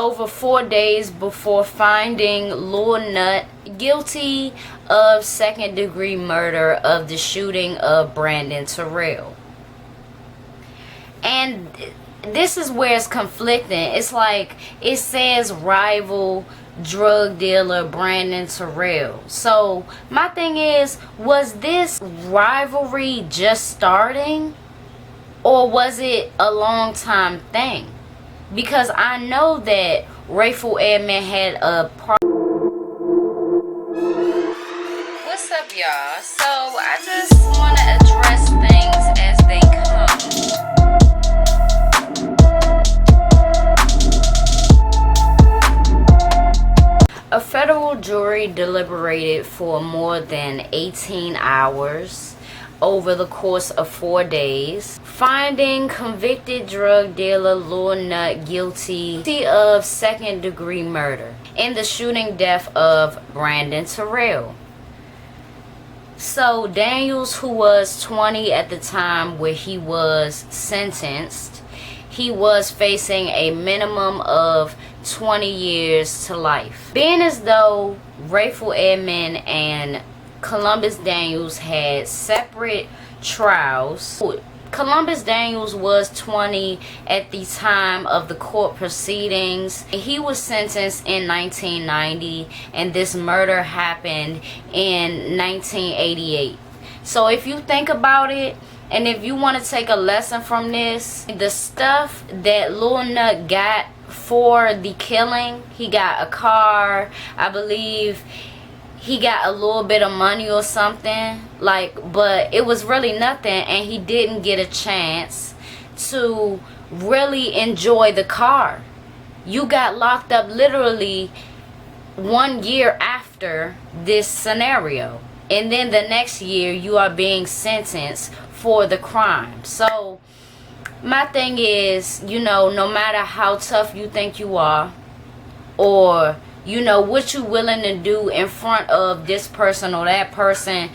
over 4 days before finding Lil Nut guilty of second-degree murder of the shooting of Brandon Terrell. And this is where it's conflicting. It's like it says rival drug dealer Brandon Terrell. So my thing is, was this rivalry just starting, or was it a long time thing? Because I know that Rayful admin had a What's up, y'all? So I just want to address things as they come. A federal jury deliberated for more than 18 hours over the course of 4 days, finding convicted drug dealer Lil Nut guilty of second-degree murder in the shooting death of Brandon Terrell. So Daniels, who was 20 at the time where he was sentenced, he was facing a minimum of 20 years to life. Being as though Rayful Edmond and Columbus Daniels had separate trials. Columbus Daniels was 20 at the time of the court proceedings. He was sentenced in 1990, and this murder happened in 1988. So if you think about it, and if you want to take a lesson from this, the stuff that Lil Nut got for the killing, he got a car, I believe he got a little bit of money or something, but it was really nothing, and he didn't get a chance to really enjoy the car. You got locked up literally 1 year after this scenario, and then the next year you are being sentenced for the crime. So my thing is, no matter how tough you think you are, or what you willing to do in front of this person or that person,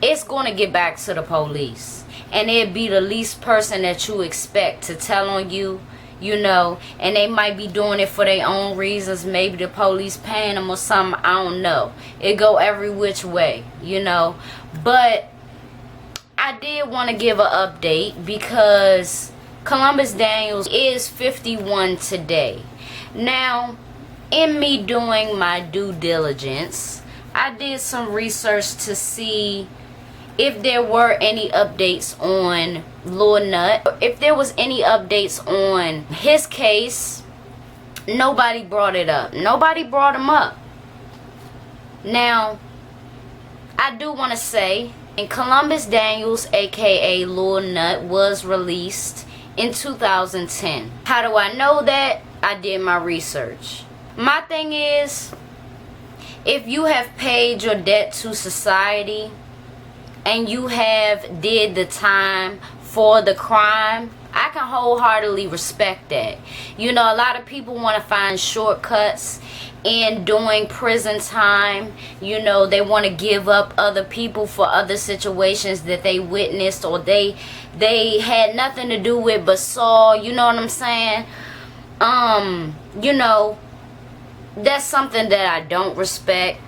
it's going to get back to the police. And it'd be the least person that you expect to tell on you, and they might be doing it for their own reasons. Maybe the police paying them or something, I don't know. It go every which way, But I did want to give an update because Columbus Daniels is 51 today. Now, in me doing my due diligence, I did some research to see if there were any updates on Lil Nut. If there was any updates on his case, nobody brought it up. Nobody brought him up. Now, I do want to say, Columbus Daniels, aka Lil Nut, was released in 2010. How do I know that? I did my research. My thing is, if you have paid your debt to society and you have did the time for the crime, I can wholeheartedly respect that. A lot of people want to find shortcuts in doing prison time. They want to give up other people for other situations that they witnessed or they had nothing to do with but saw, you know what I'm saying? That's something that I don't respect.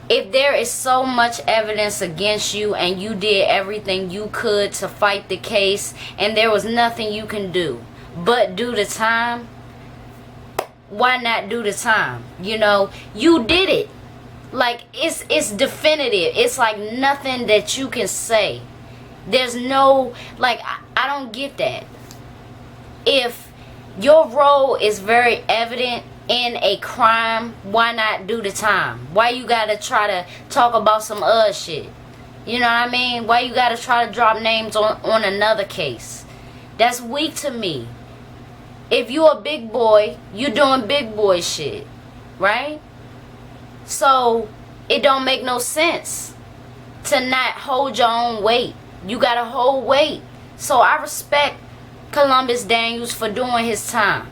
If there is so much evidence against you and you did everything you could to fight the case and there was nothing you can do but do the time, why not do the time? You did it. It's definitive. It's like nothing that you can say. There's no, I don't get that. If your role is very evident in a crime, why not do the time? Why you gotta try to talk about some other shit? You know what I mean? Why you gotta try to drop names on another case? That's weak to me. If you a big boy, you doing big boy shit, right? So it don't make no sense to not hold your own weight. You gotta hold weight. So I respect Columbus Daniels for doing his time,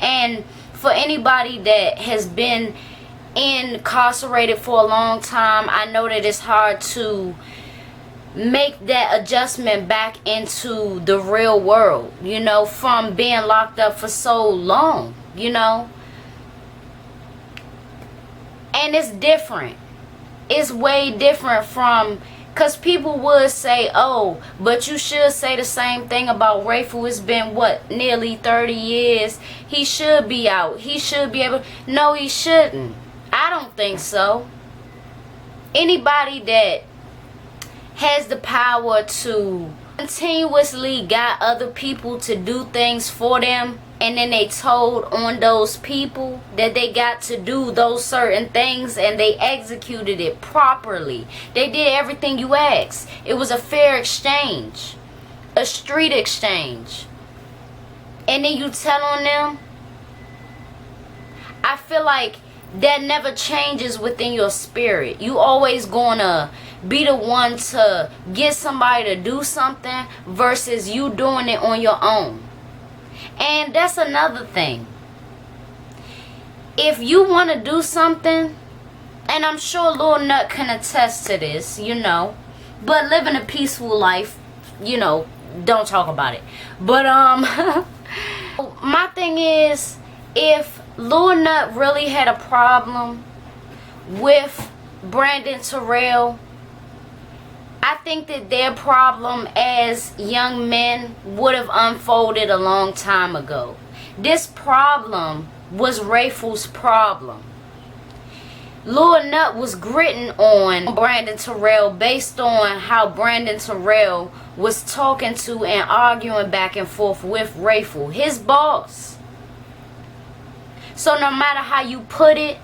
and for anybody that has been incarcerated for a long time, I know that it's hard to make that adjustment back into the real world, from being locked up for so long, you know. And it's different. It's way different from, because people would say, oh, but you should say the same thing about Rayful. It's been, what, nearly 30 years. He should be out. He should be able. No, he shouldn't. I don't think so. Anybody that has the power to continuously got other people to do things for them, and then they told on those people that they got to do those certain things, and they executed it properly. They did everything you asked. It was a fair exchange, a street exchange. And then you tell on them. I feel like that never changes within your spirit. You always gonna be the one to get somebody to do something versus you doing it on your own. And that's another thing. If you want to do something, and I'm sure Lil Nut can attest to this, you know, but living a peaceful life, you know, don't talk about it. But my thing is, if Lil Nut really had a problem with Brandon Terrell, I think that their problem as young men would have unfolded a long time ago. This problem was Rayful's problem. Lil Nut was gritting on Brandon Terrell based on how Brandon Terrell was talking to and arguing back and forth with Rayful, his boss. So no matter how you put it,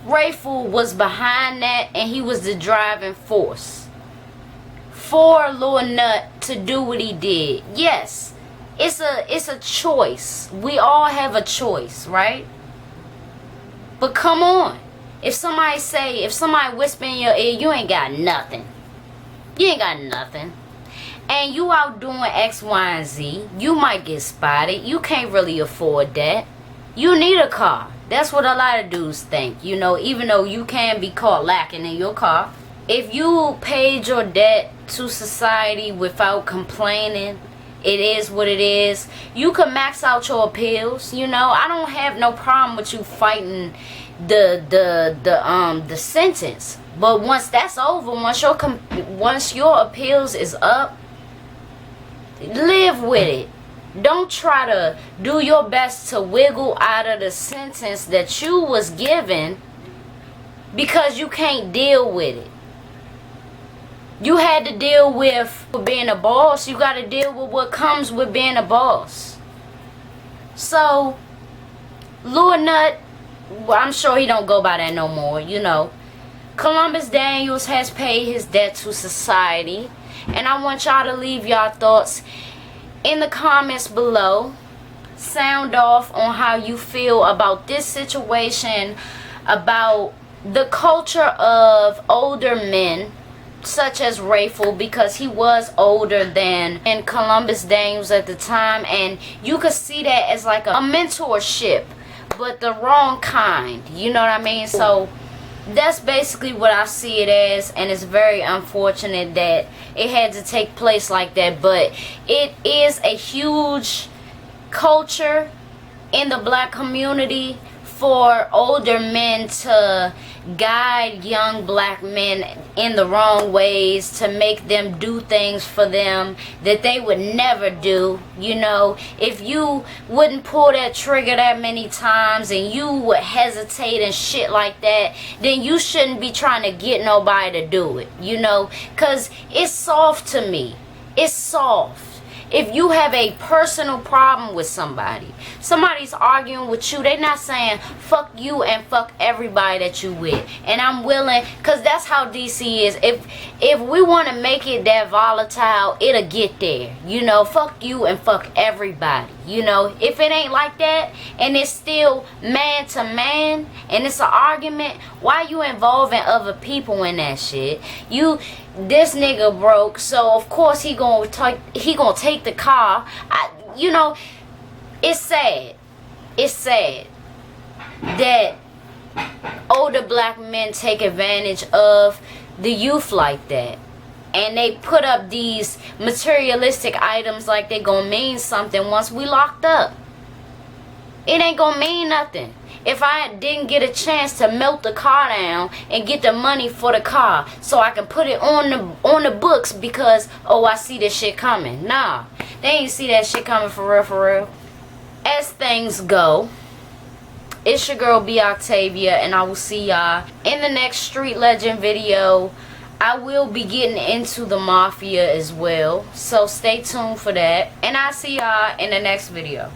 Rayful was behind that, and he was the driving force for Lil Nut to do what he did. Yes, it's a choice. We all have a choice, right? But come on. If somebody whisper in your ear, you ain't got nothing. You ain't got nothing. And you out doing X, Y, and Z, you might get spotted. You can't really afford that. You need a car. That's what a lot of dudes think, you know, even though you can be caught lacking in your car. If you paid your debt to society without complaining, it is what it is. You can max out your appeals, you know. I don't have no problem with you fighting the sentence. But once that's over, once your appeals is up, live with it. Don't try to do your best to wiggle out of the sentence that you was given because you can't deal with it. You had to deal with being a boss. You got to deal with what comes with being a boss. So, Lil Nut, well, I'm sure he don't go by that no more, you know. Columbus Daniels has paid his debt to society. And I want y'all to leave y'all thoughts in the comments below. Sound off on how you feel about this situation, about the culture of older men such as Rayful, because he was older than Columbus Daniels at the time, and you could see that as like a mentorship, but the wrong kind, you know what I mean? So that's basically what I see it as, and it's very unfortunate that it had to take place like that. But it is a huge culture in the black community for older men to guide young black men in the wrong ways, to make them do things for them that they would never do. You know, if you wouldn't pull that trigger that many times and you would hesitate and shit like that, then you shouldn't be trying to get nobody to do it, you know, because it's soft to me. It's soft. If you have a personal problem with somebody's arguing with you, they're not saying fuck you and fuck everybody that you with. And I'm willing, because that's how DC is. If we want to make it that volatile, it'll get there. You know, fuck you and fuck everybody. You know, if it ain't like that and it's still man to man and it's an argument, why you involving other people in that shit? This nigga broke, so of course he gonna take the car. You know, it's sad. It's sad that older black men take advantage of the youth like that, and they put up these materialistic items like they gonna mean something once we locked up. It ain't gonna mean nothing if I didn't get a chance to melt the car down and get the money for the car so I can put it on the books because, oh, I see this shit coming. Nah, they ain't see that shit coming for real, for real. As things go, it's your girl B Octavia, and I will see y'all in the next Street Legend video. I will be getting into the mafia as well, so stay tuned for that, and I'll see y'all in the next video.